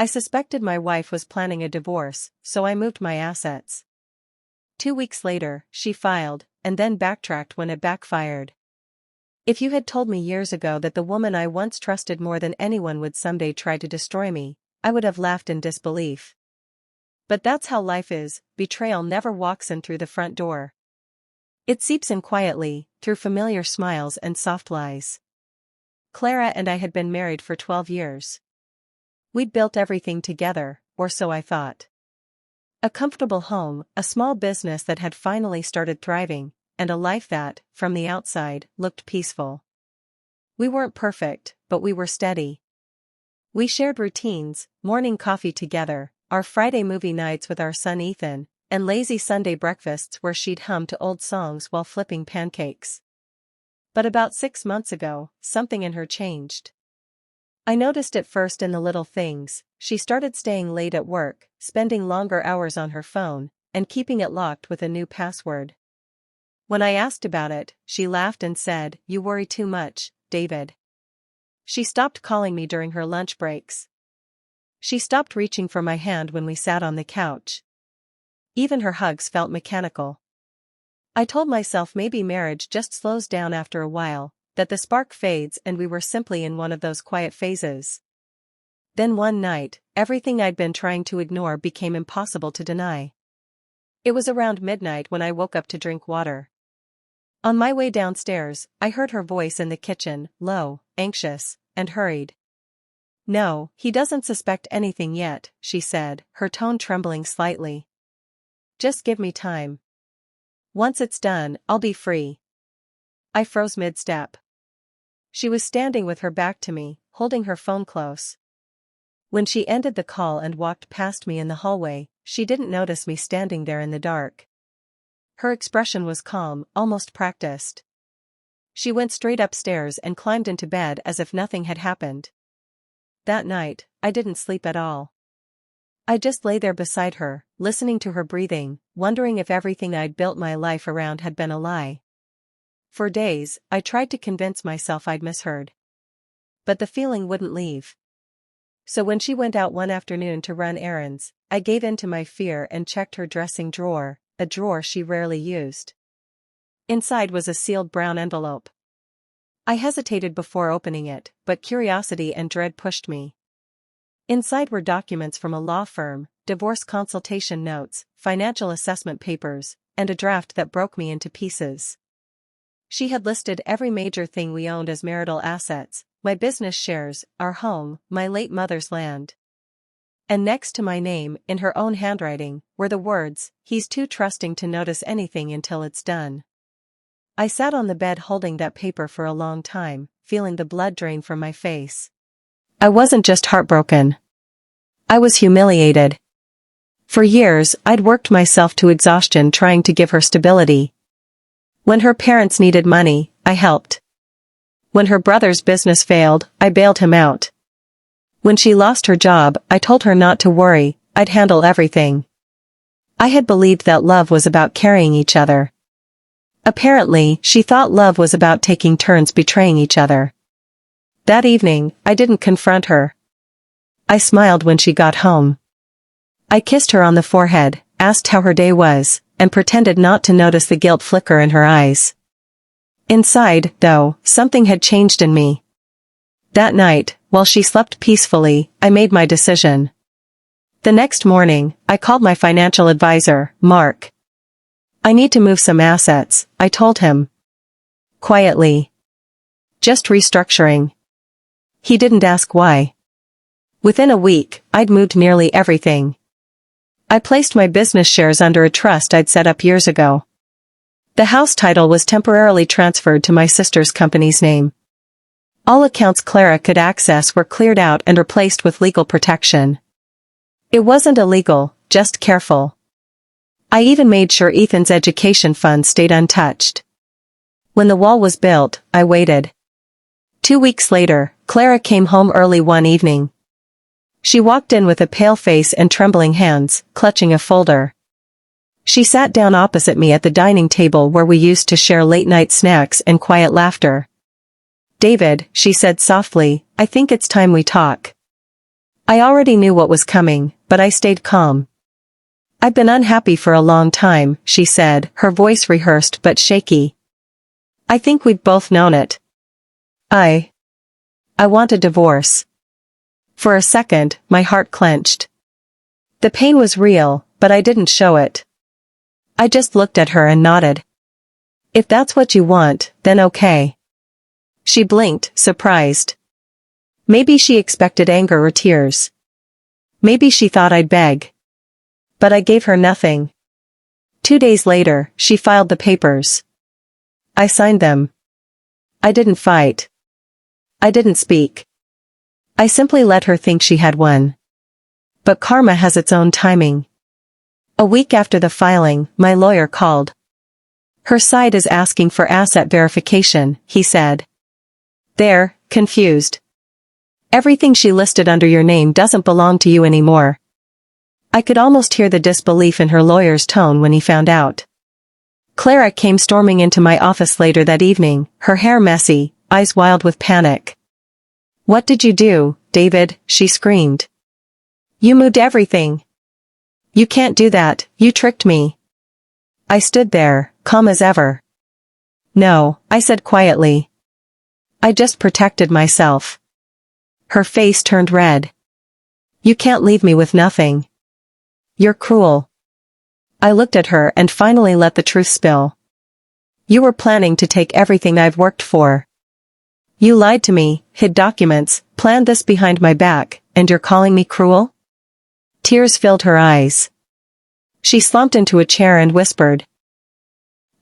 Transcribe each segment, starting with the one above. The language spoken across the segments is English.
I suspected my wife was planning a divorce, so I moved my assets. 2 weeks later, she filed, and then backtracked when it backfired. If you had told me years ago that the woman I once trusted more than anyone would someday try to destroy me, I would have laughed in disbelief. But that's how life is. Betrayal never walks in through the front door. It seeps in quietly, through familiar smiles and soft lies. Clara and I had been married for 12 years. We'd built everything together, or so I thought. A comfortable home, a small business that had finally started thriving, and a life that, from the outside, looked peaceful. We weren't perfect, but we were steady. We shared routines, morning coffee together, our Friday movie nights with our son Ethan, and lazy Sunday breakfasts where she'd hum to old songs while flipping pancakes. But about 6 months ago, something in her changed. I noticed it first in the little things. She started staying late at work, spending longer hours on her phone, and keeping it locked with a new password. When I asked about it, she laughed and said, "You worry too much, David." She stopped calling me during her lunch breaks. She stopped reaching for my hand when we sat on the couch. Even her hugs felt mechanical. I told myself maybe marriage just slows down after a while, that the spark fades and we were simply in one of those quiet phases. Then one night, everything I'd been trying to ignore became impossible to deny. It was around midnight when I woke up to drink water. On my way downstairs, I heard her voice in the kitchen, low, anxious, and hurried. "No, he doesn't suspect anything yet," she said, her tone trembling slightly. "Just give me time. Once it's done, I'll be free." I froze mid-step. She was standing with her back to me, holding her phone close. When she ended the call and walked past me in the hallway, she didn't notice me standing there in the dark. Her expression was calm, almost practiced. She went straight upstairs and climbed into bed as if nothing had happened. That night, I didn't sleep at all. I just lay there beside her, listening to her breathing, wondering if everything I'd built my life around had been a lie. For days, I tried to convince myself I'd misheard. But the feeling wouldn't leave. So when she went out one afternoon to run errands, I gave in to my fear and checked her dressing drawer, a drawer she rarely used. Inside was a sealed brown envelope. I hesitated before opening it, but curiosity and dread pushed me. Inside were documents from a law firm, divorce consultation notes, financial assessment papers, and a draft that broke me into pieces. She had listed every major thing we owned as marital assets: my business shares, our home, my late mother's land. And next to my name, in her own handwriting, were the words, "He's too trusting to notice anything until it's done." I sat on the bed holding that paper for a long time, feeling the blood drain from my face. I wasn't just heartbroken. I was humiliated. For years, I'd worked myself to exhaustion trying to give her stability. When her parents needed money, I helped. When her brother's business failed, I bailed him out. When she lost her job, I told her not to worry, I'd handle everything. I had believed that love was about carrying each other. Apparently, she thought love was about taking turns betraying each other. That evening, I didn't confront her. I smiled when she got home. I kissed her on the forehead, asked how her day was, and pretended not to notice the guilt flicker in her eyes. Inside, though, something had changed in me. That night, while she slept peacefully, I made my decision. The next morning, I called my financial advisor, Mark. "I need to move some assets," I told him. Quietly. "Just restructuring." He didn't ask why. Within a week, I'd moved nearly everything. I placed my business shares under a trust I'd set up years ago. The house title was temporarily transferred to my sister's company's name. All accounts Clara could access were cleared out and replaced with legal protection. It wasn't illegal, just careful. I even made sure Ethan's education fund stayed untouched. When the wall was built, I waited. 2 weeks later, Clara came home early one evening. She walked in with a pale face and trembling hands, clutching a folder. She sat down opposite me at the dining table where we used to share late-night snacks and quiet laughter. "David," she said softly, "I think it's time we talk." I already knew what was coming, but I stayed calm. I've been unhappy for a long time, she said, her voice rehearsed but shaky. I think we've both known it. I want a divorce. For a second, my heart clenched. The pain was real, but I didn't show it. I just looked at her and nodded. If that's what you want, then okay. She blinked, surprised. Maybe she expected anger or tears. Maybe she thought I'd beg. But I gave her nothing. 2 days later, she filed the papers. I signed them. I didn't fight. I didn't speak. I simply let her think she had won. But karma has its own timing. A week after the filing, my lawyer called. Her side is asking for asset verification, he said. They're confused. Everything she listed under your name doesn't belong to you anymore. I could almost hear the disbelief in her lawyer's tone when he found out. Clara came storming into my office later that evening, her hair messy, eyes wild with panic. What did you do, David? She screamed. You moved everything. You can't do that, you tricked me. I stood there, calm as ever. No, I said quietly. I just protected myself. Her face turned red. You can't leave me with nothing. You're cruel. I looked at her and finally let the truth spill. You were planning to take everything I've worked for. You lied to me, hid documents, planned this behind my back, and you're calling me cruel? Tears filled her eyes. She slumped into a chair and whispered.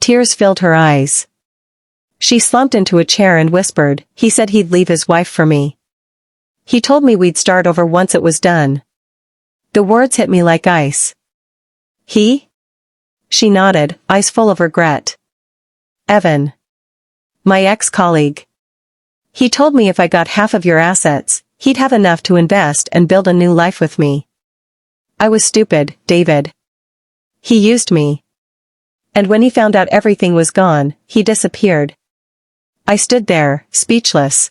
Tears filled her eyes. She slumped into a chair and whispered, he said he'd leave his wife for me. He told me we'd start over once it was done. The words hit me like ice. He? She nodded, eyes full of regret. Evan. My ex-colleague. He told me if I got half of your assets, he'd have enough to invest and build a new life with me. I was stupid, David. He used me. And when he found out everything was gone, he disappeared. I stood there, speechless.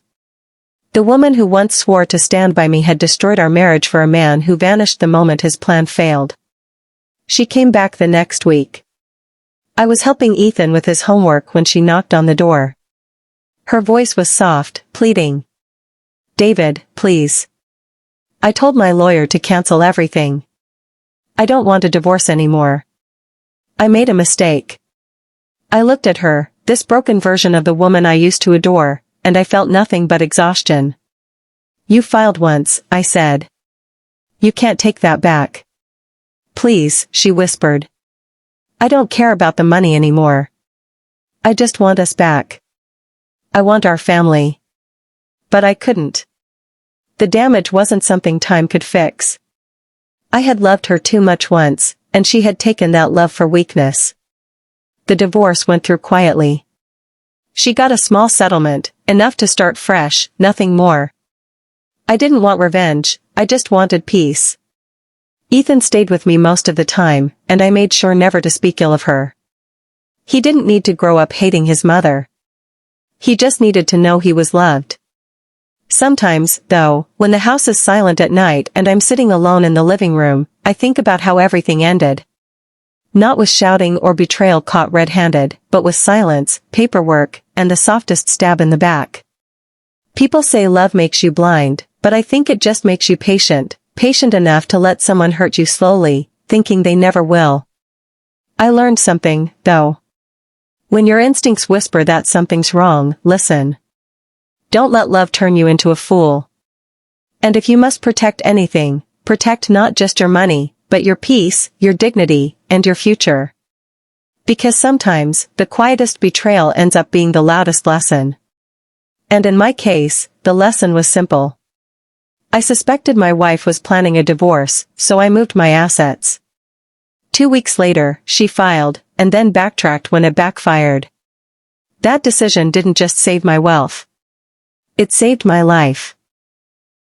The woman who once swore to stand by me had destroyed our marriage for a man who vanished the moment his plan failed. She came back the next week. I was helping Ethan with his homework when she knocked on the door. Her voice was soft, pleading. David, please. I told my lawyer to cancel everything. I don't want a divorce anymore. I made a mistake. I looked at her, this broken version of the woman I used to adore, and I felt nothing but exhaustion. You filed once, I said. You can't take that back. Please, she whispered. I don't care about the money anymore. I just want us back. I want our family. But I couldn't. The damage wasn't something time could fix. I had loved her too much once, and she had taken that love for weakness. The divorce went through quietly. She got a small settlement, enough to start fresh, nothing more. I didn't want revenge, I just wanted peace. Ethan stayed with me most of the time, and I made sure never to speak ill of her. He didn't need to grow up hating his mother. He just needed to know he was loved. Sometimes, though, when the house is silent at night and I'm sitting alone in the living room, I think about how everything ended. Not with shouting or betrayal caught red-handed, but with silence, paperwork, and the softest stab in the back. People say love makes you blind, but I think it just makes you patient enough to let someone hurt you slowly, thinking they never will. I learned something, though. When your instincts whisper that something's wrong, listen. Don't let love turn you into a fool. And if you must protect anything, protect not just your money, but your peace, your dignity, and your future. Because sometimes, the quietest betrayal ends up being the loudest lesson. And in my case, the lesson was simple. I suspected my wife was planning a divorce, so I moved my assets. 2 weeks later, she filed, and then backtracked when it backfired. That decision didn't just save my wealth. It saved my life.